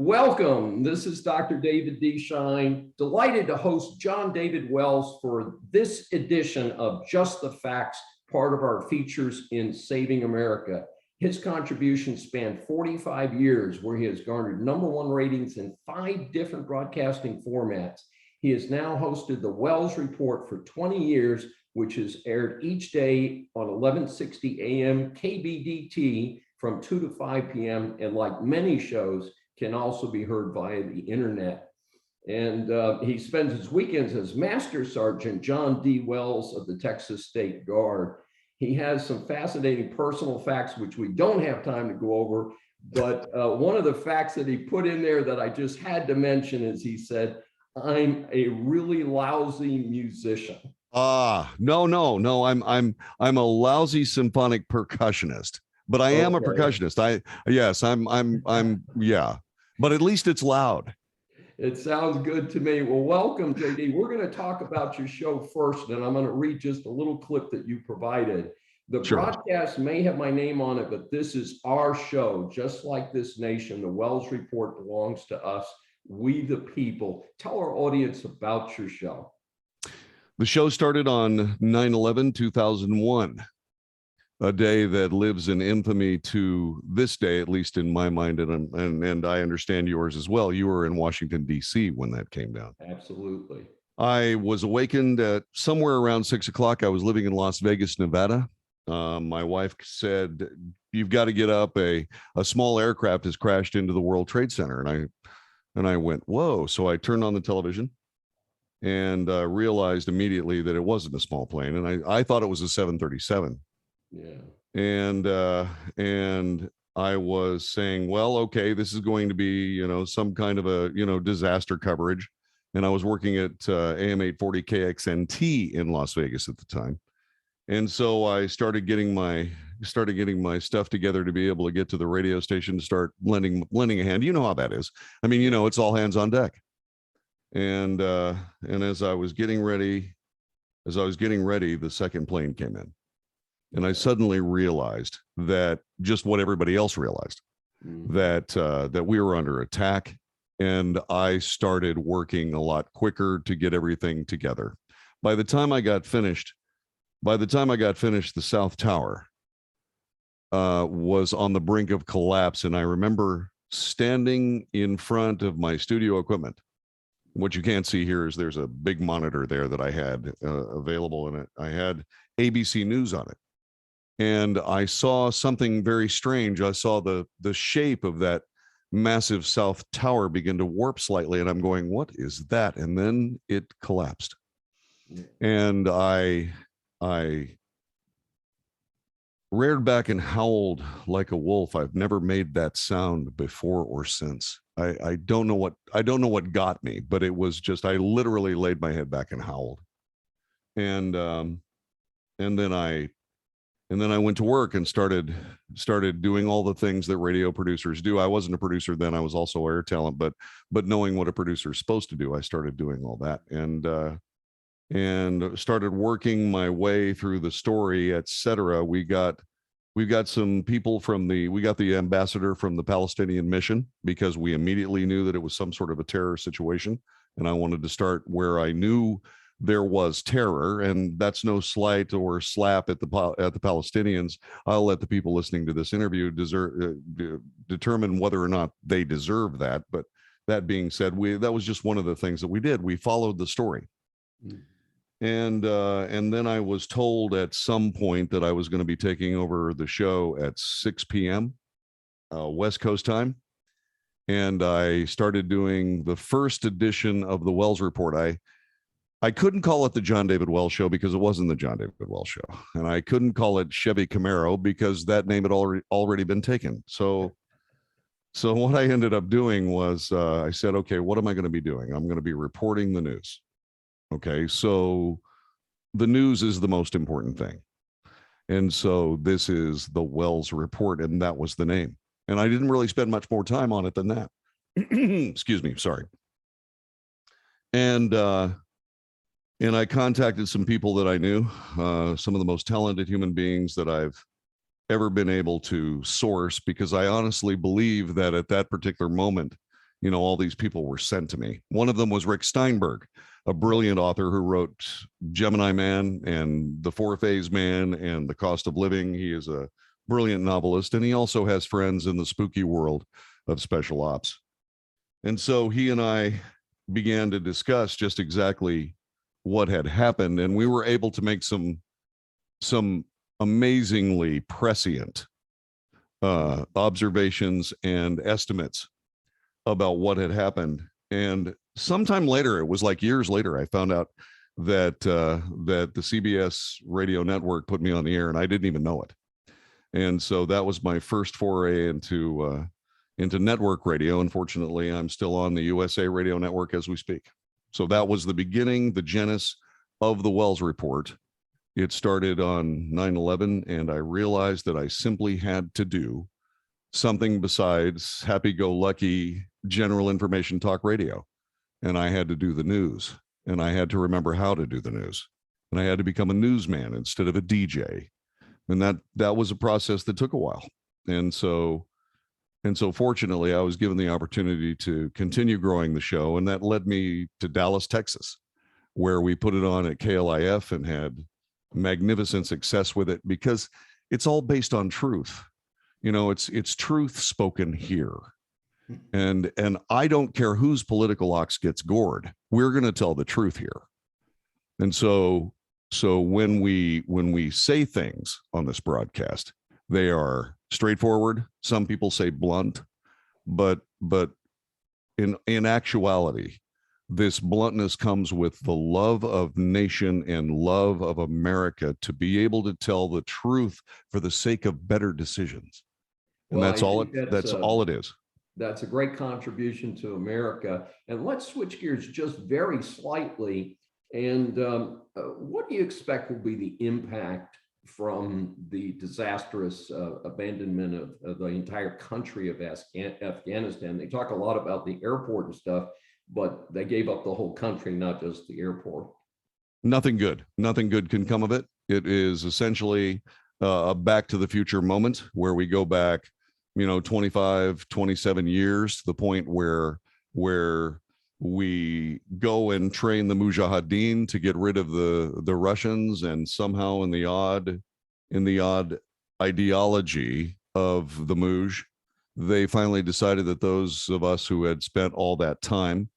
Welcome. This is Dr. David D. Schein. Delighted to host John David Wells for this edition of Just the Facts, part of our features in Saving America. His contributions span 45 years, where he has garnered #1 ratings in 5 different broadcasting formats. He has now hosted the Wells Report for 20 years, which is aired each day on 1160 AM KBDT from 2 to 5 p.m. and like many shows, can also be heard via the internet. And he spends his weekends as Master Sergeant John D. Wells of the Texas State Guard. He has some fascinating personal facts, which we don't have time to go over, but one of the facts that he put in there that I just had to mention is he said, "I'm a really lousy musician." No. I'm a lousy symphonic percussionist, but I am a percussionist. Yeah. But at least it's loud. It sounds good to me. Well, welcome, JD. We're going to talk about your show first, and I'm going to read just a little clip that you provided. The broadcast may have my name on it, but this is our show. Just like this nation, the Wells Report belongs to us, we the people. Tell our audience about your show. The show started on 9/11/2001. A day that lives in infamy to this day, at least in my mind, and I understand yours as well. You were in Washington, D.C. when that came down. Absolutely. I was awakened at somewhere around 6 o'clock. I was living in Las Vegas, Nevada. My wife said, "You've got to get up. A small aircraft has crashed into the World Trade Center." And I went, "Whoa." So I turned on the television and realized immediately that it wasn't a small plane. And I thought it was a 737. Yeah. And I was saying, well, okay, this is going to be, some kind of a, disaster coverage. And I was working at AM 840 KXNT in Las Vegas at the time. And so I started getting my stuff together to be able to get to the radio station to start lending a hand. You know how that is. I mean, it's all hands on deck. And as I was getting ready, the second plane came in. And I suddenly realized that just what everybody else realized, that we were under attack. And I started working a lot quicker to get everything together. By the time I got finished, the South Tower was on the brink of collapse. And I remember standing in front of my studio equipment. What you can't see here is there's a big monitor there that I had available in it. I had ABC News on it. And I saw something very strange. I saw the shape of that massive South Tower begin to warp slightly. And I'm going, what is that? And then it collapsed. And I reared back and howled like a wolf. I've never made that sound before or since. I don't know what got me, but it was just, I literally laid my head back and howled. And then I went to work and started doing all the things that radio producers do. I wasn't a producer then. I was also air talent, but knowing what a producer is supposed to do, I started doing all that and started working my way through the story, etc. We got some people we got the ambassador from the Palestinian mission, because we immediately knew that it was some sort of a terror situation. And I wanted to start where I knew there was terror, and that's no slight or slap at the Palestinians. I'll let the people listening to this interview determine whether or not they deserve that. But that being said, that was just one of the things that we did. We followed the story. And then I was told at some point that I was going to be taking over the show at 6 p.m. West Coast time. And I started doing the first edition of the Wells Report. I couldn't call it the John David Wells Show because it wasn't the John David Wells Show. And I couldn't call it Chevy Camaro because that name had already been taken. So what I ended up doing was I said, okay, what am I going to be doing? I'm going to be reporting the news. Okay, so the news is the most important thing. And so this is the Wells Report, and that was the name. And I didn't really spend much more time on it than that. Excuse me, sorry. And I contacted some people that I knew, some of the most talented human beings that I've ever been able to source, because I honestly believe that at that particular moment all these people were sent to me. One of them was Rick Steinberg, a brilliant author who wrote Gemini Man and The Four-Phase Man and The Cost of Living. He is a brilliant novelist, and he also has friends in the spooky world of special ops. And so he and I began to discuss just exactly what had happened, and we were able to make some amazingly prescient observations and estimates about what had happened. And sometime later, it was like years later, I found out that that the CBS radio network put me on the air, and I didn't even know it. And so that was my first foray into network radio. Unfortunately, I'm still on the USA Radio Network as we speak. So that was the beginning, the genesis of the Wells Report. It started on 9/11, and I realized that I simply had to do something besides happy-go-lucky general information talk radio. And I had to do the news, and I had to remember how to do the news. And I had to become a newsman instead of a DJ. And that was a process that took a while. And so fortunately, I was given the opportunity to continue growing the show, and that led me to Dallas, Texas, where we put it on at KLIF and had magnificent success with it, because it's all based on truth. It's truth spoken here. And I don't care whose political ox gets gored. We're going to tell the truth here. And so when we say things on this broadcast, they are straightforward. Some people say blunt, but in actuality, this bluntness comes with the love of nation and love of America to be able to tell the truth for the sake of better decisions. And Well, that's all it is. That's a great contribution to America. And let's switch gears just very slightly. And what do you expect will be the impact from the disastrous abandonment of the entire country of Afghanistan? They talk a lot about the airport and stuff, but they gave up the whole country, not just the airport. Nothing good can come of it. It is essentially a Back to the Future moment where we go back 25, 27 years to the point where we go and train the Mujahideen to get rid of the Russians, and somehow in the odd ideology of the Muj, they finally decided that those of us who had spent all that time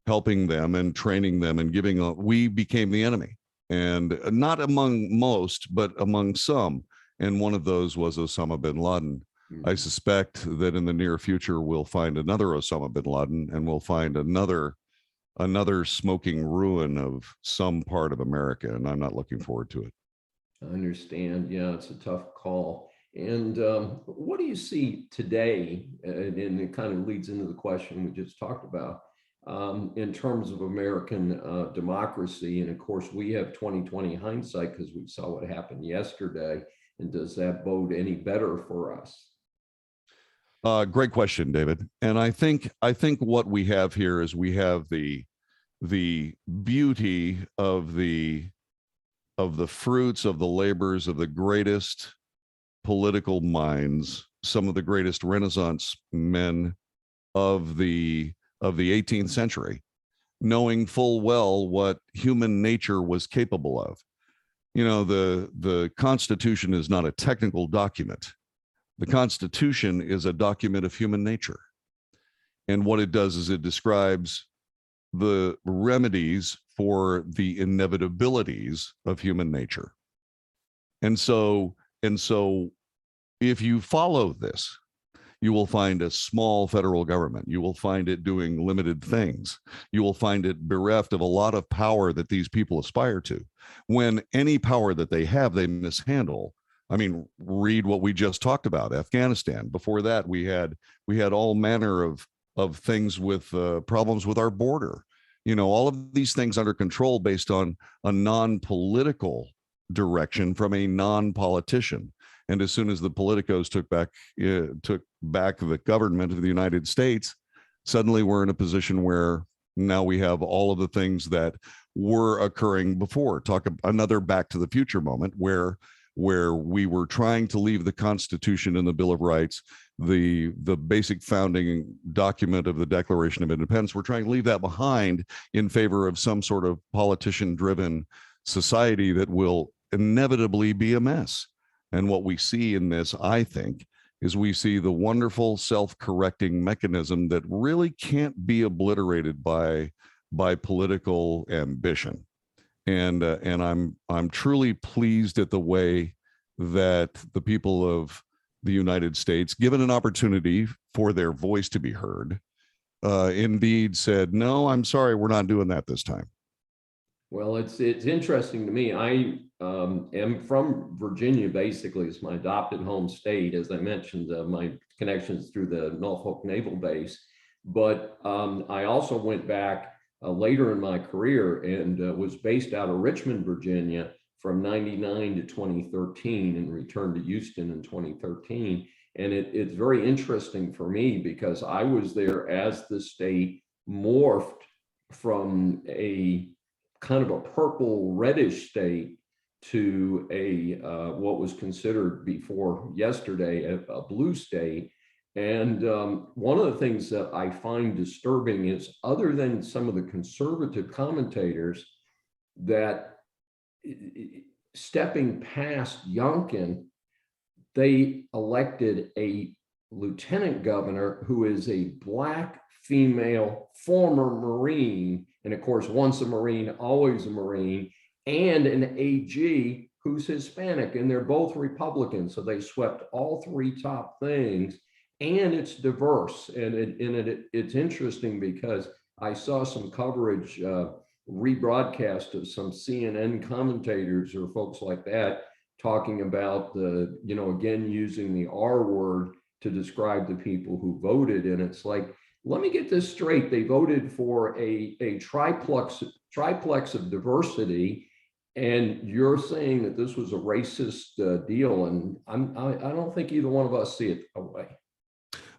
helping them and training them and we became the enemy, and not among most, but among some. And one of those was Osama bin Laden. I suspect that in the near future, we'll find another Osama bin Laden, and we'll find another smoking ruin of some part of America. And I'm not looking forward to it. I understand. Yeah, it's a tough call. And what do you see today? And it kind of leads into the question we just talked about in terms of American democracy. And of course, we have 2020 hindsight because we saw what happened yesterday. And does that bode any better for us? Great question, David. And I think what we have here is we have the beauty of the fruits of the labors of the greatest political minds, some of the greatest Renaissance men of the 18th century, knowing full well what human nature was capable of. The Constitution is not a technical document. The Constitution is a document of human nature. And what it does is it describes the remedies for the inevitabilities of human nature. And so if you follow this, you will find a small federal government. You will find it doing limited things. You will find it bereft of a lot of power that these people aspire to. When any power that they have, they mishandle. I mean, read what we just talked about, Afghanistan. Before that, we had all manner of things with problems with our border. All of these things under control based on a non-political direction from a non-politician. And as soon as the politicos took back the government of the United States, suddenly we're in a position where now we have all of the things that were occurring before. Talk another Back to the Future moment where where we were trying to leave the Constitution and the Bill of Rights, the basic founding document of the Declaration of Independence. We're trying to leave that behind in favor of some sort of politician-driven society that will inevitably be a mess. And what we see in this, I think, is we see the wonderful self-correcting mechanism that really can't be obliterated by political ambition. And I'm truly pleased at the way that the people of the United States, given an opportunity for their voice to be heard, indeed said, no, I'm sorry, we're not doing that this time. Well, it's interesting to me. I am from Virginia, basically. It's my adopted home state. As I mentioned, my connections through the Norfolk Naval Base. But I also went back later in my career and was based out of Richmond, Virginia from 99 to 2013 and returned to Houston in 2013. And it's very interesting for me because I was there as the state morphed from a kind of a purple reddish state to a what was considered before yesterday a blue state. And one of the things that I find disturbing is, other than some of the conservative commentators, that stepping past Youngkin, they elected a lieutenant governor who is a Black female former Marine, and of course, once a Marine, always a Marine, and an AG who's Hispanic, and they're both Republicans. So they swept all three top things, and it's diverse. And it's interesting because I saw some coverage, rebroadcast of some CNN commentators or folks like that talking about the, again, using the R word to describe the people who voted. And it's like, let me get this straight. They voted for a triplex of diversity, and you're saying that this was a racist deal. And I don't think either one of us see it that way.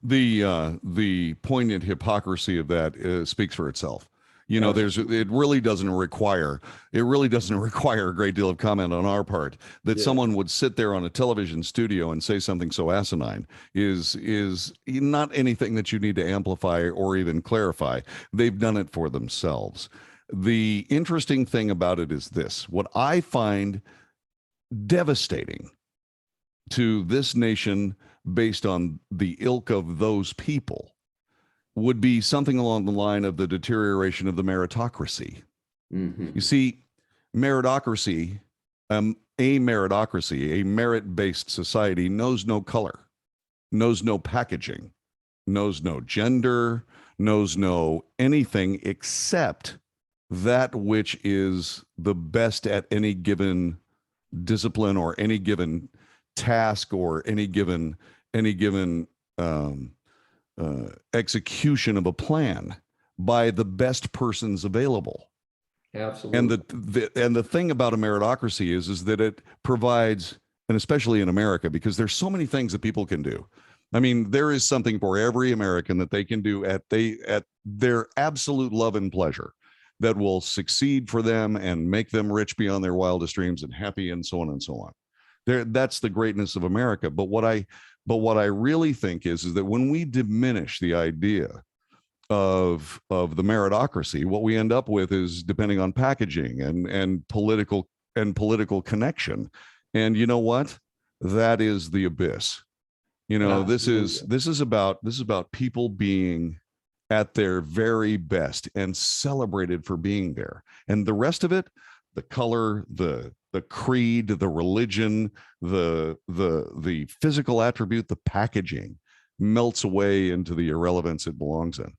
The poignant hypocrisy of that speaks for itself. It really doesn't require a great deal of comment on our part that someone would sit there on a television studio and say something so asinine is not anything that you need to amplify or even clarify. They've done it for themselves. The interesting thing about it is this: what I find devastating to this nation based on the ilk of those people would be something along the line of the deterioration of the meritocracy. Mm-hmm. You see, meritocracy, a merit-based society knows no color, knows no packaging, knows no gender, knows no anything except that which is the best at any given discipline or any given task or any given execution of a plan by the best persons available. Absolutely. And the thing about a meritocracy is that it provides, and especially in America, because there's so many things that people can do. I mean, there is something for every American that they can do at their absolute love and pleasure that will succeed for them and make them rich beyond their wildest dreams and happy and so on and so on. That's the greatness of America. But what I really think is that when we diminish the idea of the meritocracy, what we end up with is depending on packaging and political connection. And you know what? That is the abyss. This is about people being at their very best and celebrated for being there. And the rest of it, the color, the creed, the religion, the physical attribute, the packaging melts away into the irrelevance it belongs in.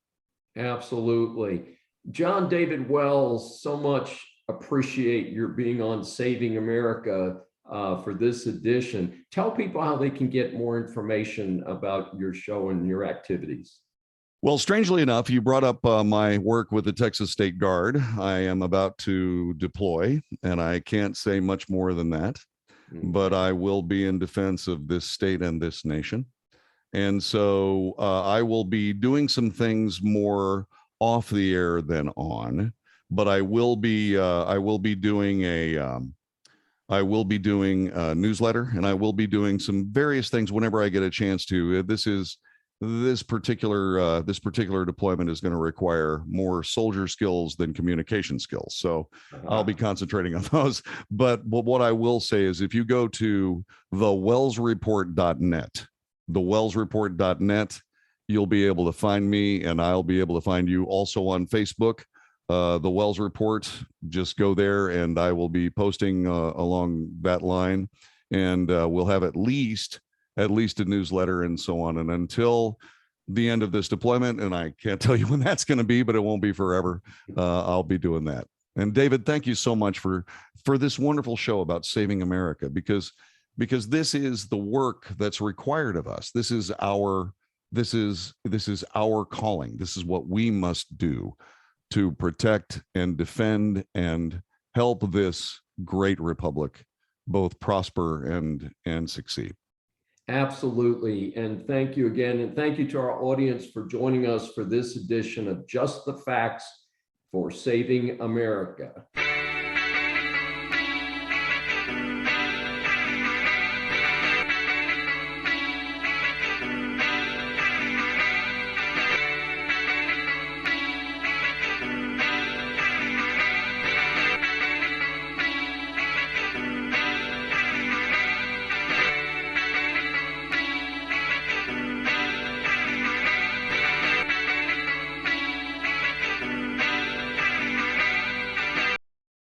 Absolutely. John David Wells, so much appreciate your being on Saving America for this edition. Tell people how they can get more information about your show and your activities. Well, strangely enough, you brought up my work with the Texas State Guard. I am about to deploy, and I can't say much more than that, but I will be in defense of this state and this nation. And so I will be doing some things more off the air than on, but I will be doing I will be doing a newsletter, and I will be doing some various things whenever I get a chance to. This particular deployment is going to require more soldier skills than communication skills. So I'll be concentrating on those. But what I will say is, if you go to thewellsreport.net, you'll be able to find me, and I'll be able to find you also on Facebook. The Wells Report, just go there, and I will be posting along that line, and we'll have at least a newsletter and so on. And until the end of this deployment, and I can't tell you when that's going to be, but it won't be forever, I'll be doing that. And David, thank you so much for this wonderful show about saving America, because this is the work that's required of us. This is our calling. This is what we must do to protect and defend and help this great republic both prosper and succeed. Absolutely. And thank you again. And thank you to our audience for joining us for this edition of Just the Facts for Saving America.